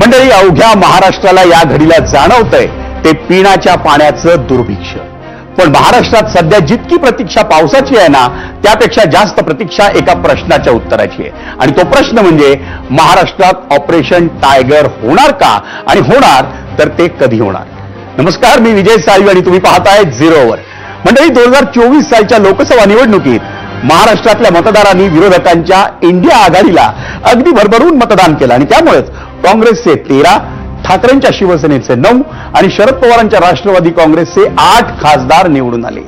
मंडळी, अवघ्या महाराष्ट्राला या घडीला जाणवतंय ते पिण्याच्या पाण्याचं दुर्भिक्ष. पण महाराष्ट्रात सध्या जितकी प्रतीक्षा पावसाची आहे ना, त्यापेक्षा जास्त प्रतीक्षा एका प्रश्नाच्या उत्तराची आहे. आणि तो प्रश्न म्हणजे महाराष्ट्रात ऑपरेशन टायगर होणार का, आणि होणार तर ते कधी होणार. नमस्कार, मी विजय साळवी आणि तुम्ही पाहताय झिरो ओव्हर. मंडळी, 2024 सालच्या लोकसभा निवडणुकीत महाराष्ट्रातल्या मतदारांनी विरोधकांच्या इंडिया आघाडीला अगदी भरभरून मतदान केलं आणि त्यामुळेच काँग्रेसचे 13, ठाकरेंच्या शिवसेनेचे 9 आणि शरद पवारांच्या राष्ट्रवादी काँग्रेसचे 8 खासदार निवडून आले.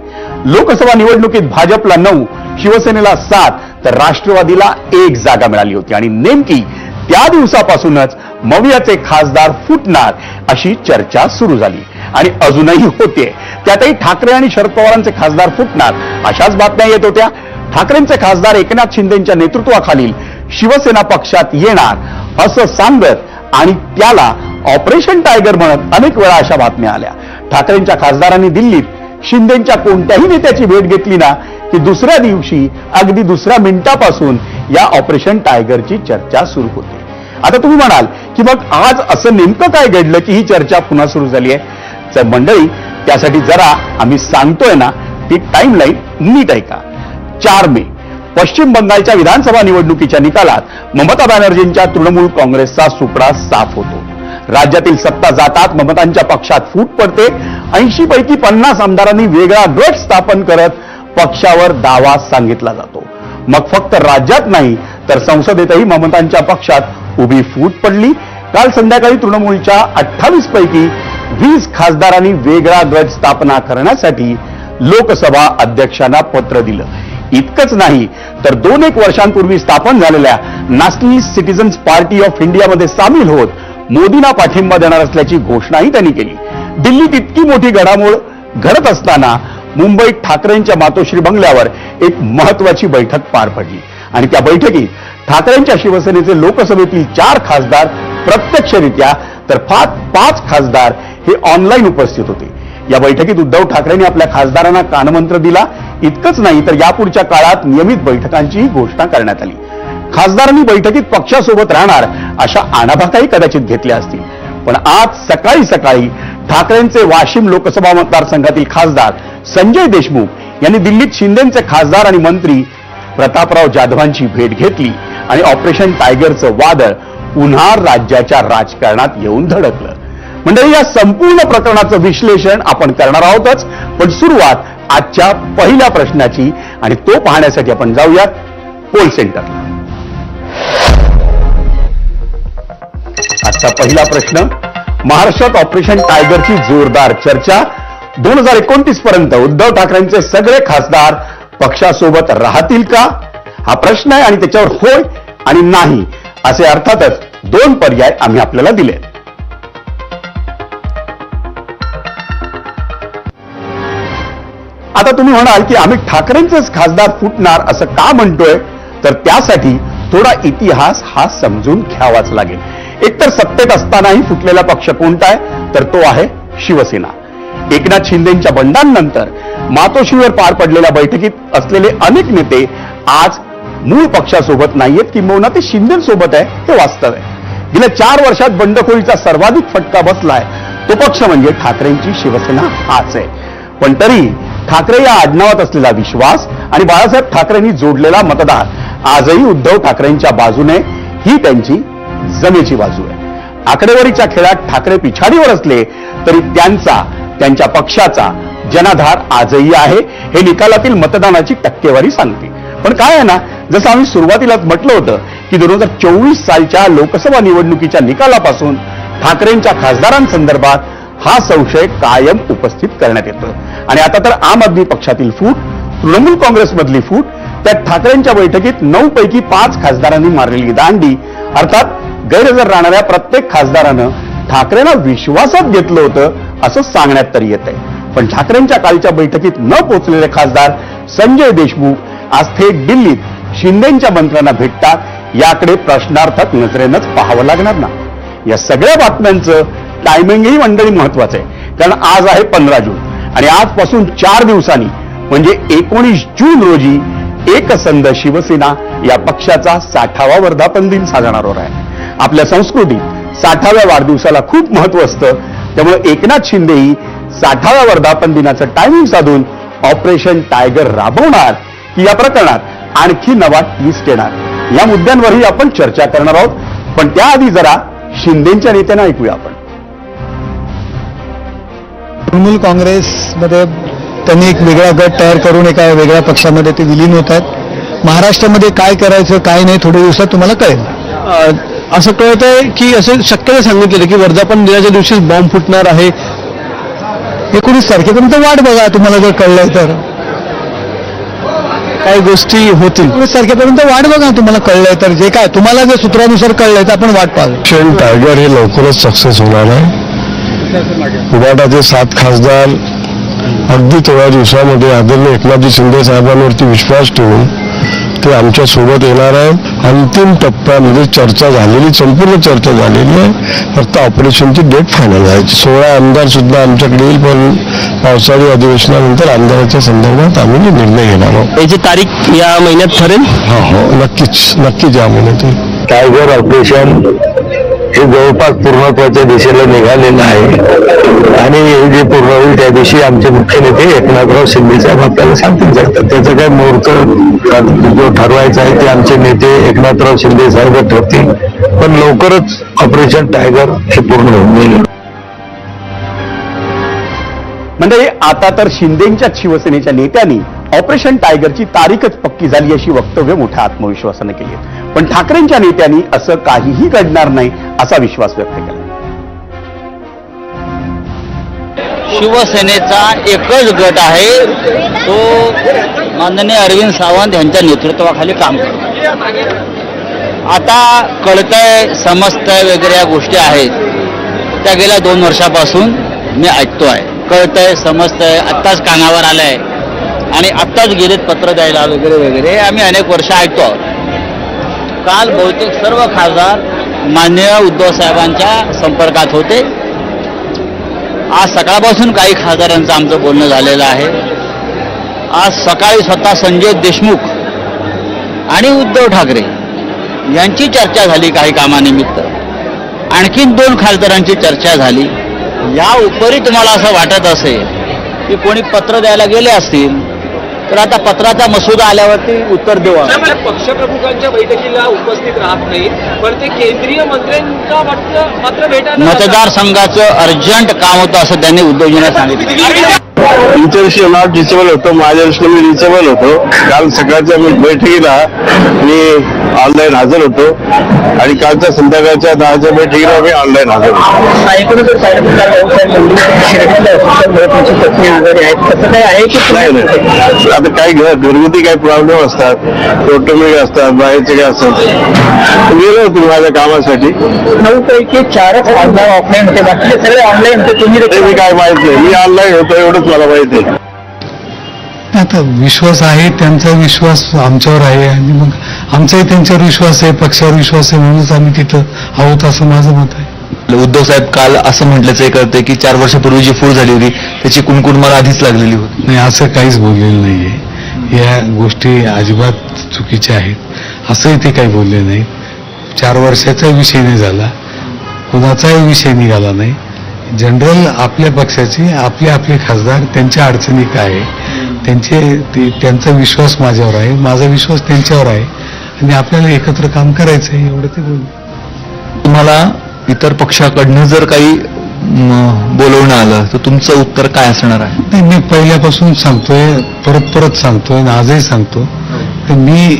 लोकसभा निवडणुकीत भाजपला 9, शिवसेनेला 7 तर राष्ट्रवादीला 1 जागा मिळाली होती. आणि नेमकी त्या दिवसापासूनच मवियाचे खासदार फुटणार अशी चर्चा सुरू झाली आणि अजूनही होते. त्यातही ठाकरे आणि शरद पवारांचे खासदार फुटणार अशाच बातम्या येत होत्या. ठाकरेंचे खासदार एकनाथ शिंदेच्या नेतृत्वाखालील शिवसेना पक्षात येणार असं सांगत आणि त्याला ऑपरेशन टायगर म्हणत अनेक वेळा अशा बातम्या आल्या. ठाकरेंच्या खासदारांनी दिल्लीत शिंदेच्या कोणत्याही नेत्याची भेट घेतली ना की दुसऱ्या दिवशी अगदी दुसऱ्या मिनिटापासून या ऑपरेशन टायगरची चर्चा सुरू होते. आता तुम्ही म्हणाल की मग आज असं नेमकं काय घडलं की ही चर्चा पुन्हा सुरू झाली आहे. तर मंडळी, त्यासाठी जरा आम्ही सांगतोय ना ती टाइमलाईन नीट ऐका. 4 मे पश्चिम बंगालच्या विधानसभा निवडणुकीच्या निकालात ममता बॅनर्जींच्या तृणमूल काँग्रेसचा सुपडा साफ होतो. राज्यातील सत्ता जातात ममतांच्या पक्षात फूट पडते. 80 पैकी 50 आमदारांनी वेगळा गट स्थापन करत पक्षावर दावा सांगितला जातो. मग फक्त राज्यात नाही तर संसदेतही ममतांच्या पक्षात उभी फूट पडली. काल संध्याकाळी तृणमूलच्या 28 पैकी 20 खासदारांनी वेगळा गट स्थापना करण्यासाठी लोकसभा अध्यक्षांना पत्र दिलं. इतकंच नाही तर 2-1 वर्षांपूर्वी स्थापन झालेल्या नॅशनल सिटीजन्स पार्टी ऑफ इंडियामध्ये सामील होत मोदींना पाठिंबा देणार असल्याची घोषणाही त्यांनी केली. दिल्लीत इतकी मोठी घडामोड घडत असताना मुंबईत ठाकरेंच्या मातोश्री बंगल्यावर एक महत्वाची बैठक पार पडली आणि त्या बैठकीत ठाकरेंच्या शिवसेनेचे लोकसभेतील 4 खासदार प्रत्यक्षरित्या तर 5 खासदार हे ऑनलाईन उपस्थित होते. या बैठकीत उद्धव ठाकरेंनी आपल्या खासदारांना कानमंत्र दिला. इतकंच नाही तर यापुढच्या काळात नियमित बैठकांचीही घोषणा करण्यात आली. खासदारांनी बैठकीत पक्षासोबत राहणार अशा आणाभाकाही कदाचित घेतल्या असतील. पण आज सकाळी सकाळी ठाकरेंचे वाशिम लोकसभा मतदारसंघातील खासदार संजय देशमुख यांनी दिल्लीत शिंदेचे खासदार आणि मंत्री प्रतापराव जाधवांची भेट घेतली आणि ऑपरेशन टायगरचं वादळ पुन्हा राज्याच्या राजकारणात येऊन धडकलं. मंडळी, या संपूर्ण प्रकरणाचं विश्लेषण आपण करणार आहोतच, पण सुरुवात आजच्या पहिल्या प्रश्नाची आणि तो पाहण्यासाठी आपण जाऊयात पोल सेंटरला. आजचा पहिला प्रश्न, महाराष्ट्रात ऑपरेशन टायगरची जोरदार चर्चा. 2029 पर्यंत उद्धव ठाकरेंचे सगळे खासदार पक्षासोबत राहतील का, हा प्रश्न आहे. आणि त्याच्यावर होय आणि नाही असे अर्थातच 2 पर्याय आम्ही आपल्याला दिले. आता तुम्ही म्हणाल की आम्ही ठाकरेंचेच खासदार फुटणार असं का म्हणतोय, तर त्यासाठी थोडा इतिहास हा समजून घ्यावाच लागेल. एकतर सत्तेत असतानाही फुटलेला पक्ष कोणता आहे, तर तो आहे शिवसेना. एकनाथ शिंदेच्या बंडांनंतर मातोश्रीवर पार पडलेल्या बैठकीत असलेले अनेक नेते आज मूळ पक्षासोबत नाहीयेत, किंबहुना ते शिंदेसोबत आहे, हे वास्तव आहे. गेल्या 4 वर्षात बंडखोरीचा सर्वाधिक फटका बसलाय तो पक्ष म्हणजे ठाकरेंची शिवसेना हाच आहे. पण तरी ठाकरे या आडनावात असलेला विश्वास आणि बाळासाहेब ठाकरेंनी जोडलेला मतदार आजही उद्धव ठाकरेंच्या बाजूने, ही त्यांची जमेची बाजू आहे. आकडेवारीच्या खेळात ठाकरे पिछाडीवर असले तरी त्यांच्या पक्षाचा जनाधार आजही आहे, हे निकालातील मतदानाची टक्केवारी सांगते. पण काय आहे ना, जसं आम्ही सुरुवातीलाच म्हटलं होतं की 2024 सालच्या लोकसभा निवडणुकीच्या निकालापासून ठाकरेंच्या खासदारांसंदर्भात हा संशय कायम उपस्थित करण्यात येतो. आणि आता तर आम आदमी पक्षातील फूट, तृणमूल काँग्रेसमधली फूट, त्यात ठाकरेंच्या बैठकीत 9 पैकी 5 खासदारांनी मारलेली दांडी, अर्थात गैरहजर राहणाऱ्या प्रत्येक खासदारानं ठाकरेंना विश्वासात घेतलं होतं असं सांगण्यात तरी येत आहे. पण ठाकरेंच्या कालच्या बैठकीत न पोहोचलेले खासदार संजय देशमुख आज थेट दिल्लीत शिंदेच्या मंत्र्यांना भेटतात, याकडे प्रश्नार्थक नजरेनंच पाहावं लागणार ना. या सगळ्या बातम्यांचं टायमिंगही मंडळी महत्वाचं आहे, कारण आज आहे 15 जून आणि आजपासून 4 दिवसांनी म्हणजे 19 जून रोजी एकसंध शिवसेना या पक्षाचा 60वा वर्धापन दिन साजणार आहे. आपल्या संस्कृतीत 60व्या वाढदिवसाला खूप महत्व असतं. त्यामुळे एकनाथ शिंदेही 60व्या वर्धापन दिनाचं टायमिंग साधून ऑपरेशन टायगर राबवणार की या प्रकरणात आणखी नवा ट्विस्ट येणार, या मुद्द्यांवरही आपण चर्चा करणार आहोत. पण त्याआधी जरा शिंदेच्या नेत्यांना ऐकूया आपण. तृणमूल काँग्रेसमध्ये त्यांनी एक वेगळा गट तयार करून एका वेगळ्या पक्षामध्ये ते विलीन होत आहेत. महाराष्ट्रामध्ये काय करायचं काय नाही थोड्या दिवसात तुम्हाला कळेल. असं कळत आहे की असं शक्यता सांगितलेलं की वर्धापन दिनाच्या दिवशीच बॉम्ब फुटणार आहे. 19 तारखेपर्यंत वाट बघा, तुम्हाला जर कळलंय तर काही गोष्टी होतील. 19 तारखेपर्यंत वाट बघा, तुम्हाला कळलंय तर. जे काय तुम्हाला जर सूत्रानुसार कळलंय तर आपण वाट पाहू. ऑपरेशन टायगर हे लवकरच सक्सेस होणार आहे. उबाटाचे 7 खासदार अगदी थोड्या दिवसामध्ये आदरणीय एकनाथजी शिंदे साहेबांवरती विश्वास ठेवून ते आमच्या सोबत येणार आहे. अंतिम टप्प्यामध्ये चर्चा झालेली, संपूर्ण चर्चा झालेली आहे. फक्त ऑपरेशनची डेट फायनल आहे. 16 आमदार सुद्धा आमच्याकडे येईल, पण पावसाळी अधिवेशनानंतर आमदाराच्या संदर्भात आम्ही निर्णय घेणार आहोत. याची तारीख या महिन्यात ठरेल. हो, नक्कीच या महिन्यात. टायगर ऑपरेशन हे जवळपास पूर्णत्वाच्या दिशेला निघालेलं आहे आणि हे जे पूर्ण होईल त्या दिवशी आमचे मुख्य नेते एकनाथराव शिंदे साहेब आपल्याला सांगतील जातात. त्याचं काय मुहूर्त जो ठरवायचा आहे ते आमचे नेते एकनाथराव शिंदे साहेब ठरतील. पण लवकरच ऑपरेशन टायगर हे पूर्ण होऊन जाईल. म्हणजे आता तर शिंदेच्या शिवसेनेच्या नेत्यांनी ऑपरेशन टायगरची तारीखच पक्की झाली अशी वक्तव्य मोठ्या आत्मविश्वासाने केली. पण ठाकरेंच्या नेत्यांनी असं काहीही घडणार नाही असा विश्वास व्यक्त केला. शिवसेनेचा एकच गट आहे, तो माननीय अरविंद सावंत यांच्या नेतृत्वाखाली काम करतो. आता कळतंय समजतंय वगैरे या गोष्टी आहेत त्या गेल्या 2 वर्षापासून मी ऐकतोय. कळतंय समजतंय, आत्ताच कानावर आलंय आणि आत्ताच गेलेत पत्र द्यायला वगैरे वगैरे आम्ही अनेक वर्ष ऐकतो. काल बहुतेक सर्व खासदार माननीय उद्धव साहेबांच्या संपर्कात होते. आज सकाळपासून काही खासदारांचं आमचं बोलणं झालेलं आहे. आज सकाळी स्वतः संजय देशमुख आणि उद्धव ठाकरे यांची चर्चा झाली काही कामानिमित्त. आणखीन 2 खासदारांची चर्चा झाली. या उपरी तुम्हाला असं वाटत असेल की कोणी पत्र द्यायला गेले असतील तर आता पत्राचा मसुदा आल्यावरती उत्तर देऊ. पक्षप्रमुखांच्या बैठकीला उपस्थित राहत नाही, पण ते केंद्रीय मंत्र्यांचा मात्र भेटायला मतदारसंघाचं अर्जंट काम होतं असं त्यांनी उद्धवजींना सांगितलं. तुमच्याविषयी नॉट रिचेबल होतो, माझ्याविषयी मी रिचेबल होतो. काल सकाळच्या बैठकीला मी ऑनलाईन हजर होतो आणि कालच्या संध्याकाळच्या 10च्या बैठकीला मी ऑनलाईन हजर होतो. नाही, आता काही घरगुती काही प्रॉब्लेम असतात, कौटुंबिक असतात, बाहेरचे काय असतात. गेलो होतो माझ्या कामासाठी. 9 पैकी 4च खासदार ऑफलाईन होते, बाकीचे सगळे ऑनलाईन होते. तुम्ही मी काय माहित नाही, मी ऑनलाईन होतो एवढंच मला माहिती आहे. आता विश्वास आहे, त्यांचा विश्वास आमच्यावर आहे आणि मग आमचाही त्यांच्यावर विश्वास आहे, पक्षावर विश्वास आहे, म्हणूनच आम्ही तिथं आहोत असं माझं मत आहे. उद्धव साहेब काल असं म्हटल्याचं करते की 4 वर्षापूर्वी जी फूट झाली होती त्याची कुणकुण मला आधीच लागलेली होती. नाही, असं काहीच बोललेलं नाहीये. या गोष्टी अजिबात चुकीच्या आहेत. असंही ते काही बोलले नाही. 4 वर्षाचा विषय नाही झाला, कुणाचाही विषय निघाला नाही. जनरल आपल्या पक्षाचे आपले खासदार त्यांच्या अडचणी काय आहे, त्यांचा विश्वास माझ्यावर आहे, माझा विश्वास त्यांच्यावर आहे आणि आपल्याला एकत्र काम करायचं आहे एवढं ते बोलले. तुम्हाला इतर पक्षाकडनं जर काही बोलवणं आलं तर तुमचं उत्तर काय असणार आहे? नाही, मी पहिल्यापासून सांगतोय, परत सांगतोय आणि आजही सांगतो की मी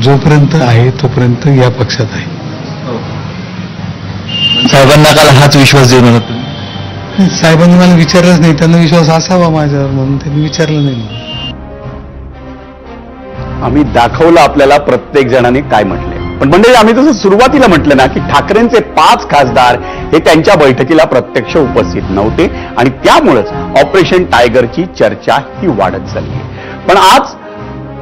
जोपर्यंत आहे तोपर्यंत या पक्षात आहे. साहेबांना काल हाच विश्वास देऊन होता. साहेबांनी मला विचारलंच नाही, त्यांना विश्वास असावा माझ्यावर म्हणून त्यांनी विचारलं नाही. आम्ही दाखवलं आपल्याला प्रत्येक जणाने काय म्हटलंय. पण म्हणजे आम्ही जसं सुरुवातीला म्हटलं ना की ठाकरेंचे 5 खासदार हे त्यांच्या बैठकीला प्रत्यक्ष उपस्थित नव्हते आणि त्यामुळेच ऑपरेशन टायगरची चर्चा ही वाढत चालली. पण आज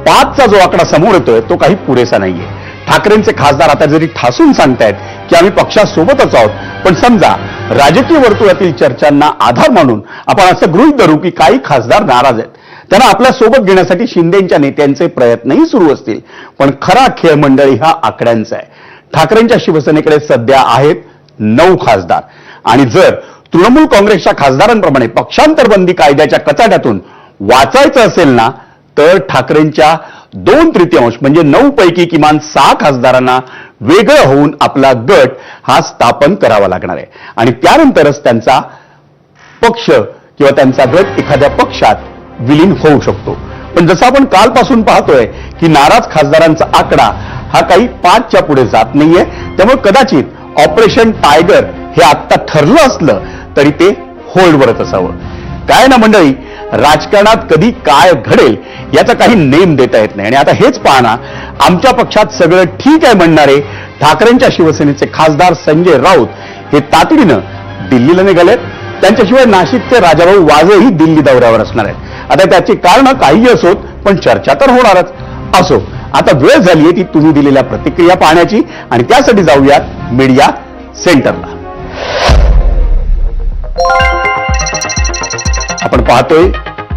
5चा जो आकडा समोर येतोय तो काही पुरेसा नाहीये. ठाकरेंचे खासदार आता जरी ठासून सांगतायत की आम्ही पक्षासोबतच आहोत, पण समजा राजकीय वर्तुळातील चर्चांना आधार मानून आपण असं गृहीत धरू की काही खासदार नाराज आहेत. त्यांना आपल्या सोबत घेण्यासाठी शिंदेच्या नेत्यांचे प्रयत्नही सुरू असतील. पण खरा खेळ मंडळी हा आकड्यांचा आहे. ठाकरेंच्या शिवसेनेकडे सध्या आहेत 9 खासदार. आणि जर तृणमूल काँग्रेसच्या खासदारांप्रमाणे पक्षांतर बंदी कायद्याच्या कचाट्यातून वाचायचं असेल ना, तर ठाकरेंच्या 2/3 म्हणजे 9 पैकी किमान 6 खासदारांना वेगळं होऊन आपला गट हा स्थापन करावा लागणार आहे. आणि त्यानंतरच त्यांचा पक्ष किंवा त्यांचा गट एखाद्या पक्षात विलीन होऊ शकतो. पण जसं आपण कालपासून पाहतोय की नाराज खासदारांचा आकडा हा काही 5च्या पुढे जात नाहीये. त्यामुळे कदाचित ऑपरेशन टायगर हे आत्ता ठरलं असलं तरी ते होल्डवरच असावं. काय ना मंडळी, राजकारणात कधी काय घडेल याचा काही नेम देता येत नाही. आणि आता हेच पाहना, आमच्या पक्षात सगळं ठीक आहे म्हणणारे ठाकरेंच्या शिवसेनेचे खासदार संजय राऊत हे तातडीनं दिल्लीला निघालेत. त्यांच्याशिवाय नाशिकचे राजाभाऊ वाजेही दिल्ली दौऱ्यावर असणार आहेत. आता त्याची कारणं काही असोत, पण चर्चा तर होणारच. असो, आता वेळ झाली आहे ती तुम्ही दिलेल्या प्रतिक्रिया पाहण्याची, आणि त्यासाठी जाऊयात मीडिया सेंटरला. आपण पाहतोय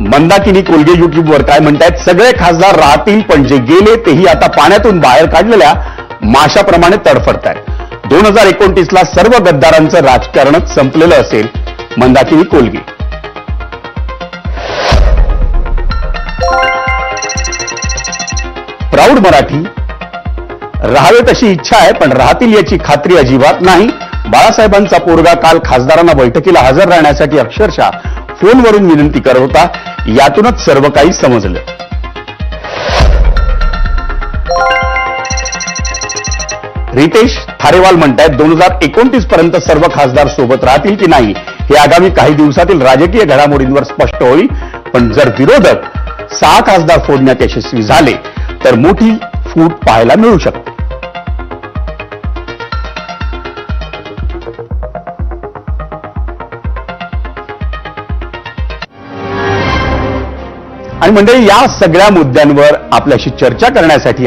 मंदाकिनी कोलगे युट्यूबवर काय म्हणतायत. सगळे खासदार राहतील, पण जे गेले तेही आता पाण्यातून बाहेर काढलेल्या माशाप्रमाणे तडफडतायत. 2029ला सर्व गद्दारांचं राजकारणच संपलेलं असेल. मंदाकिनी कोलगे. प्राऊड मराठी. राहावे तशी इच्छा आहे, पण राहतील याची खात्री अजिबात नाही. बाळासाहेबांचा पोरगा काल खासदारांना बैठकीला हजर राहण्यासाठी अक्षरशः फोनवरून विनंती करत होता. यातूनच सर्व काही समजलं. रितेश थारेवाल म्हणतायत 2029 पर्यंत सर्व खासदार सोबत राहतील की नाही हे आगामी काही दिवसातील राजकीय घडामोडींवर स्पष्ट होईल. पण जर विरोधक 6 खासदार फोडण्यात यशस्वी झाले तर मोठी फूट पाहायला मिळू शकते. आणि मंडळी, या सगळ्या मुद्द्यांवर आपल्याशी चर्चा करण्यासाठी